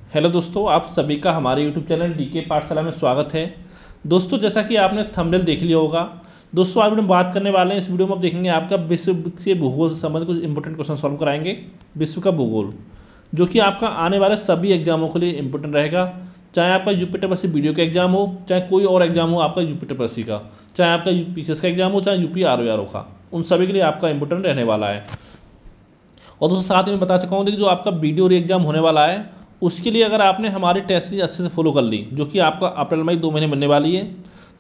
Hello दोस्तों, आप सभी का हमारे यूट्यूब चैनल डीके पाठशाला में स्वागत है। दोस्तों, जैसा कि आपने थंबनेल देख लिया होगा, दोस्तों आज हम बात करने वाले हैं। इस वीडियो में आप देखेंगे आपका विश्व से भूगोल से संबंधित कुछ इंपॉर्टेंट क्वेश्चन सॉल्व कराएंगे। विश्व का भूगोल जो कि आपका आने वाले सभी एग्जामों के लिए इंपॉर्टेंट रहेगा, चाहे आपका यूपी सी वीडियो का एग्जाम हो, चाहे कोई और एग्जाम हो आपका यूपी सी का, चाहे आपका यूपीसीएस का एग्जाम हो, चाहे यूपी आरओ का, उन सभी के लिए आपका इंपॉर्टेंट रहने वाला है। और दोस्तों साथ ही मैं बता चुका हूँ कि जो आपका वीडियो एग्जाम होने वाला है उसके लिए अगर आपने हमारी टेस्ट सीरीज अच्छे से फॉलो कर ली, जो कि आपका अप्रैल मई 2 महीने बनने वाली है,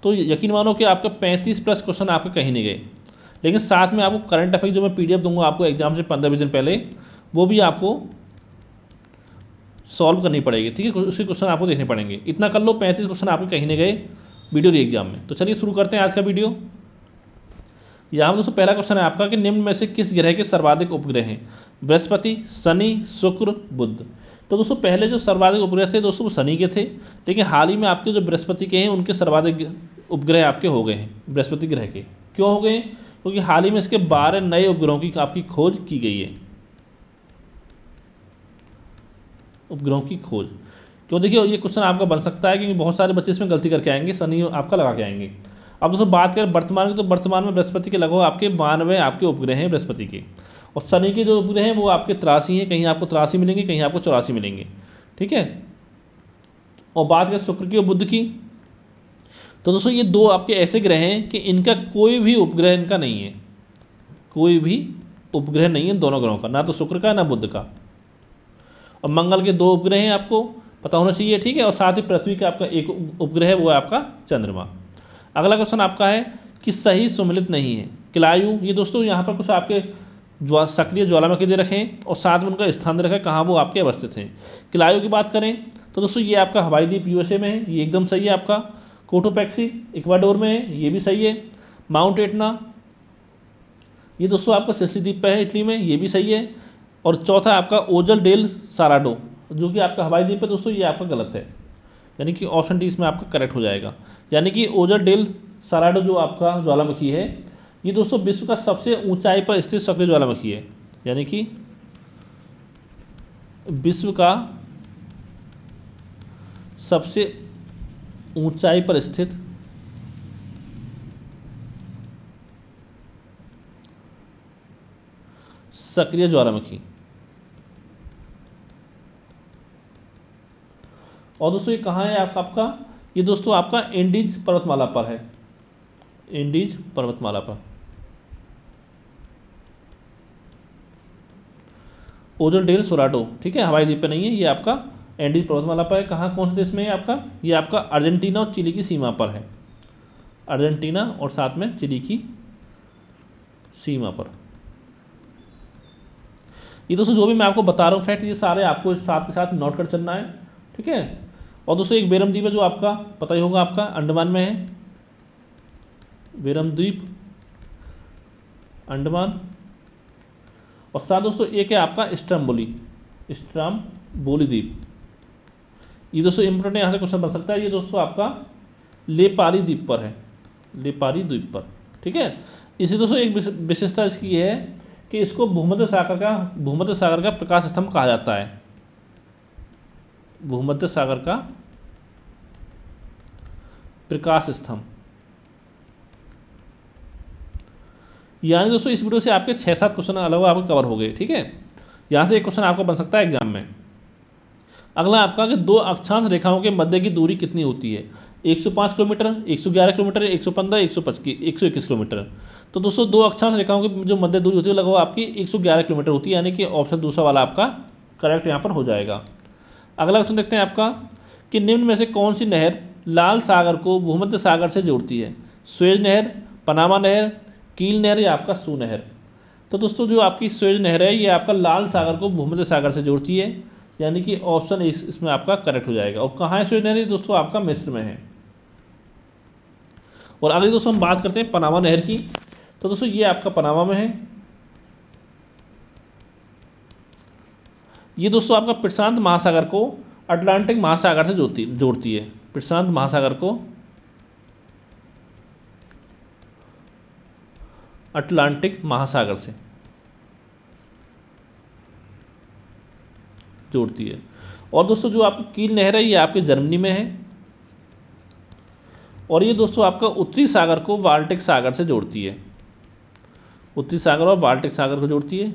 तो यकीन मानो कि आपका 35+ क्वेश्चन आपके कहीं नहीं गए। लेकिन साथ में आपको करंट अफेयर जो मैं पीडीएफ दूंगा आपको एग्जाम से 15-20 दिन पहले, वो भी आपको सॉल्व करनी पड़ेगी। ठीक है, उसके क्वेश्चन आपको देखने पड़ेंगे। इतना कर लो, 35 क्वेश्चन आपके कहीं नहीं गए वीडियो एग्जाम में। तो चलिए शुरू करते हैं आज का वीडियो। यहाँ दोस्तों पहला क्वेश्चन है आपका कि निम्न में से किस ग्रह के सर्वाधिक उपग्रह हैं? बृहस्पति, शनि, शुक्र, बुध। तो दोस्तों पहले जो सर्वाधिक उपग्रह थे दोस्तों वो शनि के थे, लेकिन हाल ही में आपके जो बृहस्पति के हैं उनके सर्वाधिक उपग्रह आपके हो गए हैं बृहस्पति ग्रह के। क्यों हो गए? क्योंकि हाल ही में इसके 12 नए उपग्रहों की आपकी खोज की गई है। उपग्रहों की खोज क्यों? देखिए ये क्वेश्चन आपका बन सकता है क्योंकि बहुत सारे बच्चे इसमें गलती करके आएंगे, शनि आपका लगा के आएंगे। अब दोस्तों बात करें वर्तमान की, तो वर्तमान में बृहस्पति के लगभग आपके 92 आपके उपग्रह हैं बृहस्पति के, और शनि के जो उपग्रह हैं वो आपके 83 हैं। कहीं आपको 83 मिलेंगे, कहीं आपको 84 मिलेंगे। ठीक है, और बात करें शुक्र की और बुध की, तो दोस्तों ये दो आपके ऐसे ग्रह हैं कि इनका कोई भी उपग्रह इनका नहीं है, कोई भी उपग्रह नहीं है दोनों ग्रहों का, ना तो शुक्र का ना बुध का। और मंगल के 2 उपग्रह हैं, आपको पता होना चाहिए। ठीक है, और साथ ही पृथ्वी का आपका एक उपग्रह है, वो है आपका चंद्रमा। अगला क्वेश्चन आपका है कि सही सुमेलित नहीं है। किलायु, ये दोस्तों यहाँ पर कुछ आपके सक्रिय ज्वालामुखी दे रखे हैं और साथ में उनका स्थान दे रखा है, कहाँ वो आपके अवस्थित हैं। किलायु की बात करें तो दोस्तों ये आपका हवाई द्वीप यूएसए में है, ये एकदम सही है। आपका कोटोपैक्सी इक्वाडोर में है, ये भी सही है। माउंट एटना ये दोस्तों आपका सिसिली द्वीप पर है, इटली में, ये भी सही है। और चौथा आपका ओजल डेल साराडो, जो कि आपका हवाई द्वीप है दोस्तों, ये आपका गलत है, यानी कि ऑप्शन डी इसमें आपका करेक्ट हो जाएगा। यानी कि ओजल डेल साराडो जो आपका ज्वालामुखी है, ये दोस्तों विश्व का सबसे ऊंचाई पर स्थित सक्रिय ज्वालामुखी है, यानी कि विश्व का सबसे ऊंचाई पर स्थित सक्रिय ज्वालामुखी। और दोस्तों ये कहाँ है आपका? ये दोस्तों आपका एंडीज पर्वतमाला पर है, एंडीज पर्वतमाला पर। ओजल डेल सोराडो, ठीक है, हवाई द्वीप पे नहीं है, ये आपका एंडीज पर्वतमाला पर है। कहाँ, कौन से देश में है आपका? ये आपका अर्जेंटीना और चिली की सीमा पर है, अर्जेंटीना और साथ में चिली की सीमा पर। ये दोस्तों जो भी मैं आपको बता रहा हूँ फैक्ट, ये सारे आपको साथ के साथ नोट कर चलना है। ठीक है, और दोस्तों एक बेरम द्वीप है जो आपका पता ही होगा, आपका अंडमान में है, बेरम द्वीप अंडमान। और साथ दोस्तों एक है आपका स्ट्रम्बोली, स्ट्रम्बोली द्वीप। ये दोस्तों इंपोर्टेंट यहाँ से क्वेश्चन बन सकता है। ये दोस्तों आपका लेपारी द्वीप पर है, लेपारी द्वीप पर। ठीक है, इसी दोस्तों एक विशेषता इसकी है कि इसको भूमध्य सागर का प्रकाश स्तंभ कहा जाता है, भूमध्य सागर का प्रकाश स्तंभ। यानी दोस्तों इस वीडियो से आपके 6-7 क्वेश्चन अलग आपको कवर हो गए। ठीक है, यहाँ से एक क्वेश्चन आपका बन सकता है एग्जाम में। अगला आपका कि 2 अक्षांश रेखाओं के मध्य की दूरी कितनी होती है? 105 किलोमीटर, 111 किलोमीटर, 115, 121 किलोमीटर। तो दोस्तों 2 अक्षांश रेखाओं की जो मध्य दूरी होती है लगभग आपकी 111 किलोमीटर होती है, यानी कि ऑप्शन दूसरा वाला आपका करेक्ट यहाँ पर हो जाएगा। अगला क्वेश्चन देखते हैं आपका कि निम्न में से कौन सी नहर लाल सागर को भूमध्य सागर से जोड़ती है? स्वेज नहर, पनामा नहर, कील नहर या आपका सू नहर। तो दोस्तों जो आपकी स्वेज नहर है ये आपका लाल सागर को भूमध्य सागर से जोड़ती है, यानी कि ऑप्शन इसमें आपका करेक्ट हो जाएगा। और कहाँ है स्वेज नहर? दोस्तों आपका मिस्र में है। और अगले दोस्तों हम बात करते हैं पनामा नहर की, तो दोस्तों ये आपका पनामा में है। ये दोस्तों आपका प्रशांत महासागर को अटलांटिक महासागर से जोड़ती है, प्रशांत महासागर को अटलांटिक महासागर से। जोड़ती है। और दोस्तों जो आपकी कील नहर है ये आपके जर्मनी में है, और ये दोस्तों आपका उत्तरी सागर को बाल्टिक सागर से जोड़ती है, उत्तरी सागर और बाल्टिक सागर को जोड़ती है।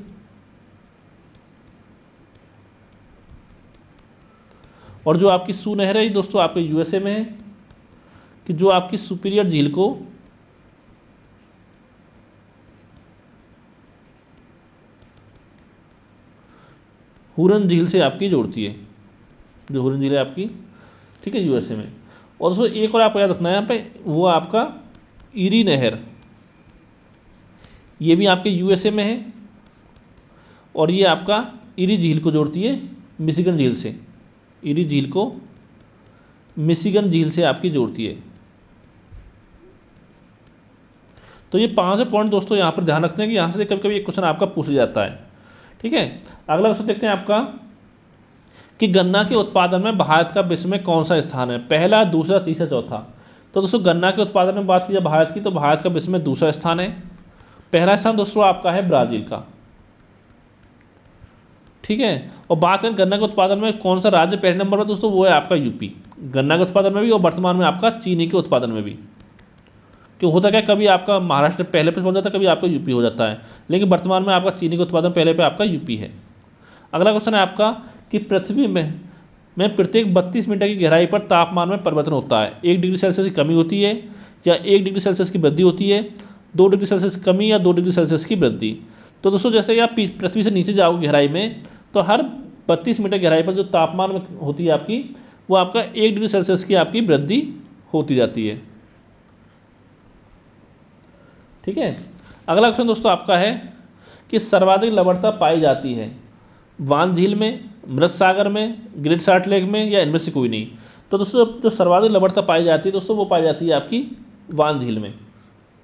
और जो आपकी सू नहर है ये दोस्तों आपके यूएसए में है, कि जो आपकी सुपीरियर झील को हुरन झील से आपकी जोड़ती है, जो हुरन झील है आपकी, ठीक है, यूएसए में। और दोस्तों एक और आपको याद रखना है यहाँ पे, वो आपका ईरी नहर, ये भी आपके यूएसए में है, और ये आपका ईरी झील को जोड़ती है मिशिगन झील से, ईरी झील को मिशिगन झील से आपकी जोड़ती है। तो ये 5 पॉइंट दोस्तों यहाँ पर ध्यान रखते हैं कि यहाँ से कभी कभी एक क्वेश्चन आपका पूछ जाता है, ठीक है। अगला क्वेश्चन देखते हैं आपका कि गन्ना के उत्पादन में भारत का विश्व में कौन सा स्थान है, पहला, दूसरा, तीसरा, चौथा। तो दोस्तों गन्ना के उत्पादन में बात की जाए भारत की, तो भारत का विश्व में दूसरा स्थान है। पहला स्थान दोस्तों आपका है ब्राज़ील का, ठीक है। और बात करें गन्ना के उत्पादन में कौन सा राज्य पहले नंबर पर दोस्तों, वो है आपका यूपी, गन्ना के उत्पादन में भी, और वर्तमान में आपका चीनी के उत्पादन में भी। क्यों होता क्या, कभी आपका महाराष्ट्र पहले पे पहुंच जाता है, कभी आपका यूपी हो जाता है, लेकिन वर्तमान में आपका चीनी के उत्पादन पहले पे आपका यूपी है। अगला क्वेश्चन है आपका कि पृथ्वी में प्रत्येक 32 मीटर की गहराई पर तापमान में परिवर्तन होता है, 1 डिग्री सेल्सियस की कमी होती है या 1 डिग्री सेल्सियस की वृद्धि होती है, 2 डिग्री सेल्सियस की कमी या 2 डिग्री सेल्सियस की वृद्धि। तो दोस्तों जैसे ही आप पृथ्वी से नीचे जाओगे गहराई में, तो हर 32 मीटर गहराई पर जो तापमान में होती है आपकी, वो आपका 1 डिग्री सेल्सियस की आपकी वृद्धि होती जाती है, ठीक है। अगला क्वेश्चन दोस्तों आपका है कि सर्वाधिक लवणता पाई जाती है वान झील में, मृत सागर में, ग्रेट साल्ट लेक में, या इनमें से कोई नहीं। तो दोस्तों जो सर्वाधिक लवणता पाई जाती है दोस्तों, वो पाई जाती है आपकी वान झील में,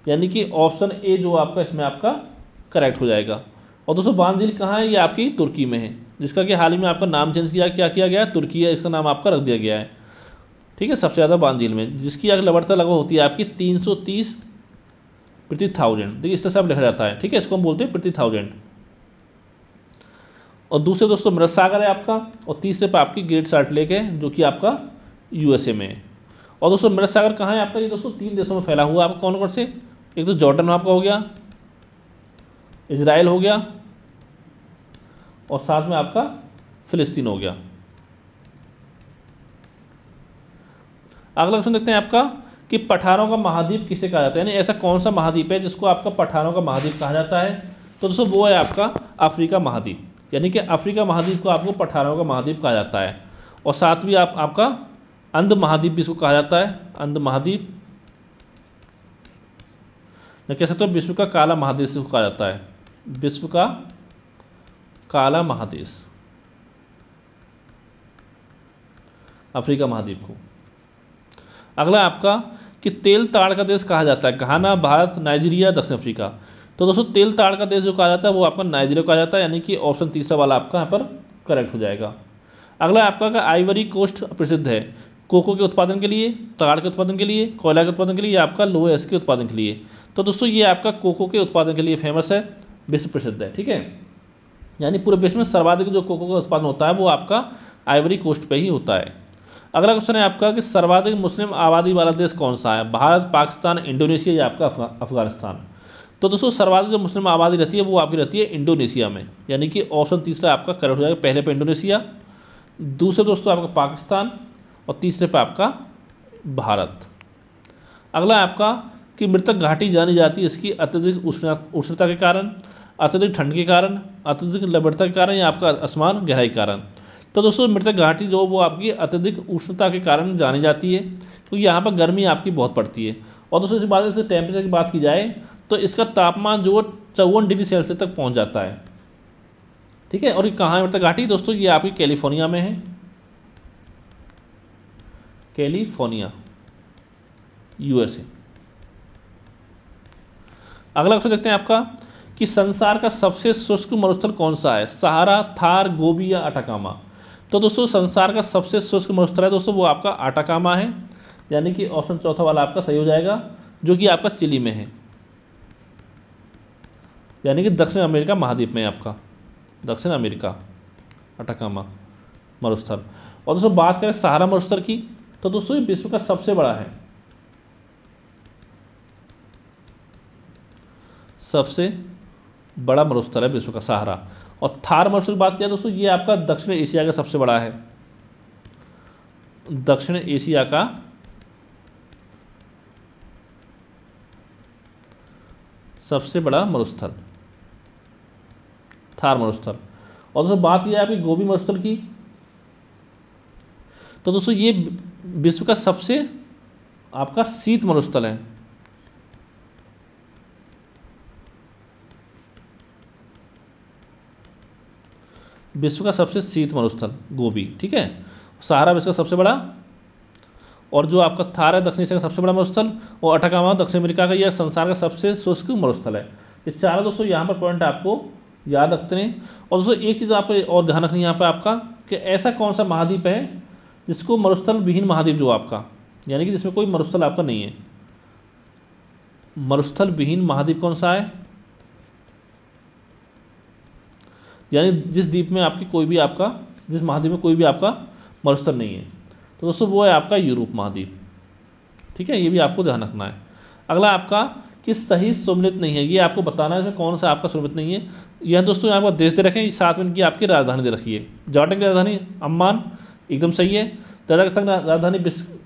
यानी कि ऑप्शन ए जो आपका इसमें आपका करेक्ट हो जाएगा। और दोस्तों वान झील कहाँ है, ये आपकी तुर्की में है, जिसका कि हाल ही में आपका नाम चेंज क्या किया गया है, तुर्की है, इसका नाम आपका रख दिया गया है, ठीक है। सबसे ज़्यादा वान झील में, जिसकी लवणता लगभग होती है आपकी 330 प्रति 1000, देखिए इस तरह से लिखा जाता है, ठीक है, इसको हम बोलते हैं प्रति 1000। और दूसरे दोस्तों मृत सागर है आपका, और तीसरे पे आपकी ग्रेट साल्ट लेक है, जो कि आपका यूएसए में है। और दोस्तों मृत सागर कहाँ है आपका, ये दोस्तों 3 देशों में फैला हुआ है आपका, कौन कौन से, एक तो जॉर्डन आपका हो गया, इजराइल हो गया, और साथ में आपका फिलिस्तीन हो गया। अगला क्वेश्चन देखते हैं आपका कि पठारों का महाद्वीप किसे कहा जाता है, यानी ऐसा कौन सा महाद्वीप है जिसको आपका पठारों का महाद्वीप कहा जाता है। तो दोस्तों वो है आपका अफ्रीका महाद्वीप, यानी कि अफ्रीका महाद्वीप को आपको पठारों का महाद्वीप कहा जाता है। और साथ भी आपका अंध महाद्वीप भी इसको कहा जाता है, अंध महाद्वीप, या कह सकते हो विश्व का काला महादेश इसको कहा जाता है, विश्व का काला महादेश, अफ्रीका महाद्वीप को। अगला आपका कि तेल ताड़ का देश कहा जाता है, घाना, भारत, नाइजीरिया, दक्षिण अफ्रीका। तो दोस्तों तेल ताड़ का देश जो कहा जाता है वो आपका नाइजीरिया कहा जाता है, यानी कि ऑप्शन तीसरा वाला आपका यहाँ पर करेक्ट हो जाएगा। अगला आपका का आइवरी कोस्ट प्रसिद्ध है कोको के उत्पादन के लिए, ताड़ के उत्पादन के लिए, कोयला के उत्पादन के लिए, या आपका लोहे एस के उत्पादन के लिए। तो दोस्तों ये आपका कोको के उत्पादन के लिए फेमस है, विश्व प्रसिद्ध है, ठीक है। यानी पूरे विश्व में सर्वाधिक जो कोको का उत्पादन होता है वो आपका आइवरी कोस्ट पे ही होता है। अगला क्वेश्चन है आपका कि सर्वाधिक मुस्लिम आबादी वाला देश कौन सा है, भारत, पाकिस्तान, इंडोनेशिया, या आपका अफगानिस्तान। तो दोस्तों सर्वाधिक जो मुस्लिम आबादी रहती है वो आपकी रहती है इंडोनेशिया में, यानी कि ऑप्शन तीसरा आपका करेक्ट हो जाएगा, पहले पे इंडोनेशिया, दूसरे दोस्तों आपका पाकिस्तान, और तीसरे पे आपका भारत। अगला आपका कि मृतक घाटी जानी जाती है इसकी अत्यधिक उष्णता के कारण, अत्यधिक ठंड के कारण, अत्यधिक लवणता के कारण, या आपका असमान गहराई के कारण। तो दोस्तों मृतक घाटी जो वो आपकी अत्यधिक उष्णता के कारण जानी जाती है, क्योंकि यहाँ पर गर्मी आपकी बहुत पड़ती है। और दोस्तों इसी बात इसके टेम्परेचर की बात की जाए तो इसका तापमान जो 54 डिग्री सेल्सियस तक पहुँच जाता है, ठीक है। और ये कहाँ है मृतक घाटी दोस्तों, ये आपकी कैलिफोर्निया में है, कैलिफोर्निया, यूएसए। अगला क्वेश्चन देखते हैं आपका कि संसार का सबसे शुष्क मरुस्थल कौन सा है, सहारा, थार, गोबी, या अटाकामा। तो दोस्तों संसार का सबसे शुष्क मरुस्थल है दोस्तों वो आपका अटाकामा है, यानी कि ऑप्शन चौथा वाला आपका सही हो जाएगा, जो कि आपका चिली में है, यानी कि दक्षिण अमेरिका महाद्वीप में है आपका, दक्षिण अमेरिका, अटाकामा। मरुस्थल। और दोस्तों बात करें सहारा मरुस्थल की, तो दोस्तों ये विश्व का सबसे बड़ा है, सबसे बड़ा मरुस्थल है विश्व का सहारा। और थार मरुस्थल की बात किया दोस्तों, ये आपका दक्षिण एशिया का सबसे बड़ा है, दक्षिण एशिया का सबसे बड़ा मरुस्थल थार मरुस्थल। और दोस्तों बात की जाए आपकी गोबी मरुस्थल की, तो दोस्तों ये विश्व का सबसे आपका शीत मरुस्थल है, विश्व का सबसे शीत मरुस्थल गोबी, ठीक है। सहारा विश्व का सबसे बड़ा, और जो आपका थार है दक्षिण एशिया का सबसे बड़ा मरुस्थल, और अटाकामा दक्षिण अमेरिका का, यह संसार का सबसे शुष्क मरुस्थल है। ये चारों दोस्तों यहाँ पर पॉइंट आपको याद रखते हैं। और दोस्तों एक चीज़ आपको और ध्यान रखनी है यहाँ पर आपका, कि ऐसा कौन सा महाद्वीप है जिसको मरुस्थल विहीन महाद्वीप, जो आपका यानी कि जिसमें कोई मरुस्थल आपका नहीं है, मरुस्थल विहीन महाद्वीप कौन सा है, यानी जिस द्वीप में आपकी कोई भी आपका, जिस महाद्वीप में कोई भी आपका मरुस्थल नहीं है, तो दोस्तों वो है आपका यूरोप महाद्वीप, ठीक है। ये भी आपको ध्यान रखना है। अगला आपका कि सही सम्मिलित नहीं है, ये आपको बताना है इसमें कौन सा आपका सम्मिलित नहीं है। यह दोस्तों यहाँ पर देश दे रखें, साथ में इनकी आपकी राजधानी दे रखी है। जॉर्डन की राजधानी अम्मान एकदम सही है। तजाकिस्तान की राजधानी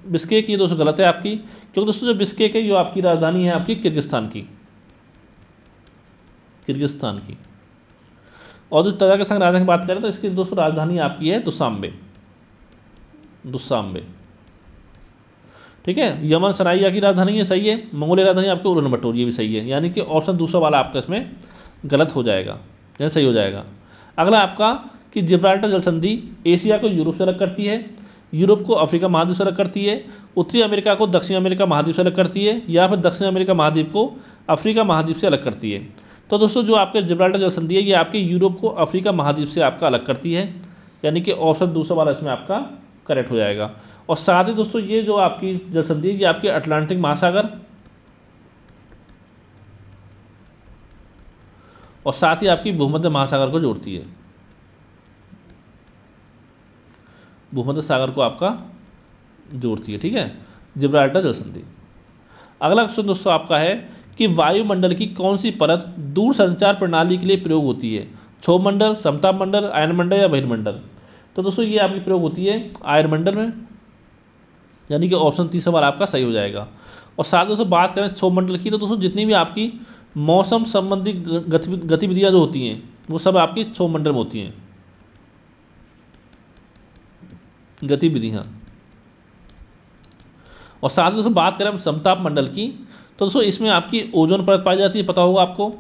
बिश्केक, ये दोस्तों गलत है आपकी, क्योंकि दोस्तों जो बिश्केक है ये आपकी राजधानी है आपकी किर्गिस्तान की, किर्गिस्तान की। और जो तजाकिस्तान की राजधानी की बात करें तो इसकी दोस्तों राजधानी आपकी है दुशांबे, दुशांबे, ठीक है। यमन सराइया की राजधानी है, सही है। मंगोलिया राजधानी आपकी उलन बटोर, ये भी सही है, यानी कि ऑप्शन दूसरा वाला आपका इसमें गलत हो जाएगा, यानी सही हो जाएगा। अगला आपका कि जिब्राल्टर जल संधि एशिया को यूरोप से अलग करती है, यूरोप को अफ्रीका महाद्वीप से अलग करती है, उत्तरी अमेरिका को दक्षिण अमेरिका महाद्वीप से अलग करती है, या फिर दक्षिण अमेरिका महाद्वीप को अफ्रीका महाद्वीप से अलग करती है। तो दोस्तों जो आपके जिब्राल्टर जल संधि है ये आपके यूरोप को अफ्रीका महाद्वीप से आपका अलग करती है, यानी कि ऑप्शन दूसरा वाला इसमें आपका करेक्ट हो जाएगा। और साथ ही दोस्तों ये जो आपकी जल संधि है ये आपके अटलांटिक महासागर और साथ ही आपकी भूमध्य महासागर को जोड़ती है, भूमध्य सागर को आपका जोड़ती है, ठीक है, जिब्राल्टर जल संधि। अगला क्वेश्चन दोस्तों आपका है कि वायुमंडल की कौन सी परत दूर संचार प्रणाली के लिए प्रयोग होती है, क्षोभ मंडल, समताप मंडल, आयनमंडल या बहिर्मंडल। तो दोस्तों ये आपकी प्रयोग होती है आयनमंडल में, यानी कि ऑप्शन तीसरा वाला आपका सही हो जाएगा। और साथ दोस्तों बात करें क्षोभ मंडल की, तो दोस्तों जितनी भी आपकी मौसम संबंधी गतिविधियाँ जो होती हैं वो सब आपकी क्षोभ मंडल में होती हैं, गतिविधियाँ। और साथ ही दोस्तों बात करें हम समताप मंडल की, तो दोस्तों इसमें आपकी ओजोन परत पाई जाती है, पता होगा आपको,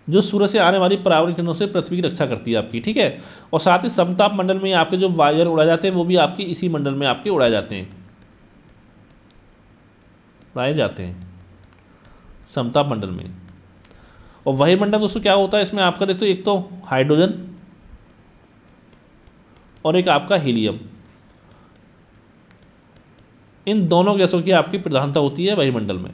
जो सूर्य से आने वाली परावर्तन किरणों से पृथ्वी की रक्षा करती है आपकी, ठीक है। और साथ ही समताप मंडल में आपके जो वायुयान उड़ाए जाते हैं वो भी आपकी इसी मंडल में आपके उड़ाए जाते हैं, उड़ाए जाते हैं समताप मंडल में। और वही मंडल दोस्तों क्या होता है इसमें आपका, देखो एक तो हाइड्रोजन और एक आपका हीलियम, इन दोनों गैसों की आपकी प्रधानता होती है वायुमंडल में।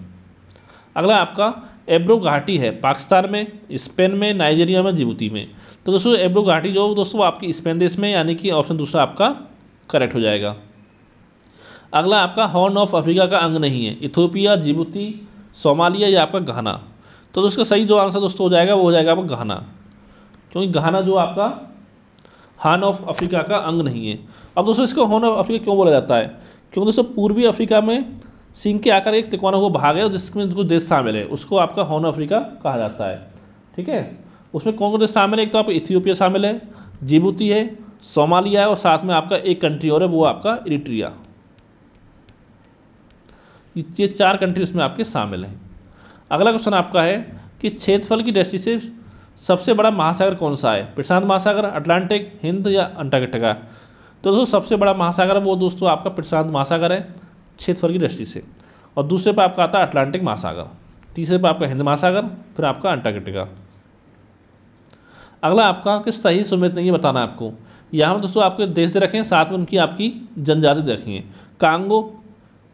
अगला आपका एब्रो घाटी है पाकिस्तान में, स्पेन में, नाइजीरिया में, जिबूती में। तो दोस्तों एब्रो घाटी जो दोस्तों आपकी स्पेन देश में, यानी कि ऑप्शन दूसरा आपका करेक्ट हो जाएगा। अगला आपका हॉर्न ऑफ अफ्रीका का अंग नहीं है, इथियोपिया, जिबूती, सोमालिया या आपका घाना। तो दोस्तों सही जो आंसर दोस्तों हो जाएगा वो हो जाएगा आपका घाना, क्योंकि घाना जो आपका हॉर्न ऑफ अफ्रीका का अंग नहीं है। अब दोस्तों इसको हॉर्न ऑफ अफ्रीका क्यों बोला जाता है, क्योंकि दोस्तों पूर्वी अफ्रीका में सिंह के आकार एक तिकोना हुआ भाग है जिसमें कुछ देश शामिल है, उसको आपका हॉर्न ऑफ अफ्रीका कहा जाता है, ठीक है। उसमें कौन कौन देश शामिल है, एक तो आपका इथियोपिया शामिल है, जिबूती है, सोमालिया है, और साथ में आपका एक कंट्री और है वो आपका इरिट्रिया। ये 4 कंट्री इसमें आपके शामिल हैं। अगला क्वेश्चन आपका है कि क्षेत्रफल की दृष्टि से सबसे बड़ा महासागर कौन सा है, प्रशांत महासागर, अटलांटिक, हिंद या अंटार्कटिका। तो दोस्तों सबसे बड़ा महासागर है वो दोस्तों आपका प्रशांत महासागर है क्षेत्रफल की दृष्टि से, और दूसरे पर आपका आता है अटलांटिक महासागर, तीसरे पर आपका हिंद महासागर, फिर आपका अंटार्कटिका। अगला आपका कि सही सुमेलित नहीं है बताना आपको। यहाँ में दोस्तों आपके देश दे रखे हैं, साथ में उनकी आपकी जनजाति दे रखी है। कांगो,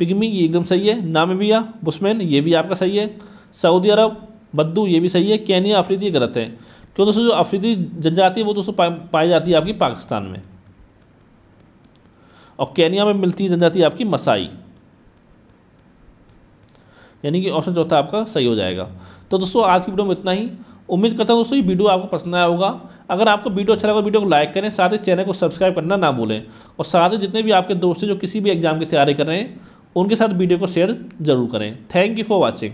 पिग्मी ये एकदम सही है, नामीबिया, बुशमैन ये भी आपका सही है, सऊदी अरब, बद्दू ये भी सही है, केनिया, अफरीदी ये गलत है। क्यों दोस्तों जो अफ्रीदी जनजाति है वो दोस्तों पाई जाती है आपकी पाकिस्तान में, और केनिया में मिलती है जनजाति आपकी मसाई, यानी कि ऑप्शन चौथा आपका सही हो जाएगा। तो दोस्तों आज की वीडियो में इतना ही। उम्मीद करता हूँ दोस्तों ये वीडियो आपको पसंद आया होगा। अगर आपको वीडियो अच्छा लगा वीडियो को लाइक करें, साथ ही चैनल को सब्सक्राइब करना ना भूलें, और साथ ही जितने भी आपके दोस्त हैं जो किसी भी एग्जाम की तैयारी कर रहे हैं उनके साथ वीडियो को शेयर जरूर करें। Thank you for watching.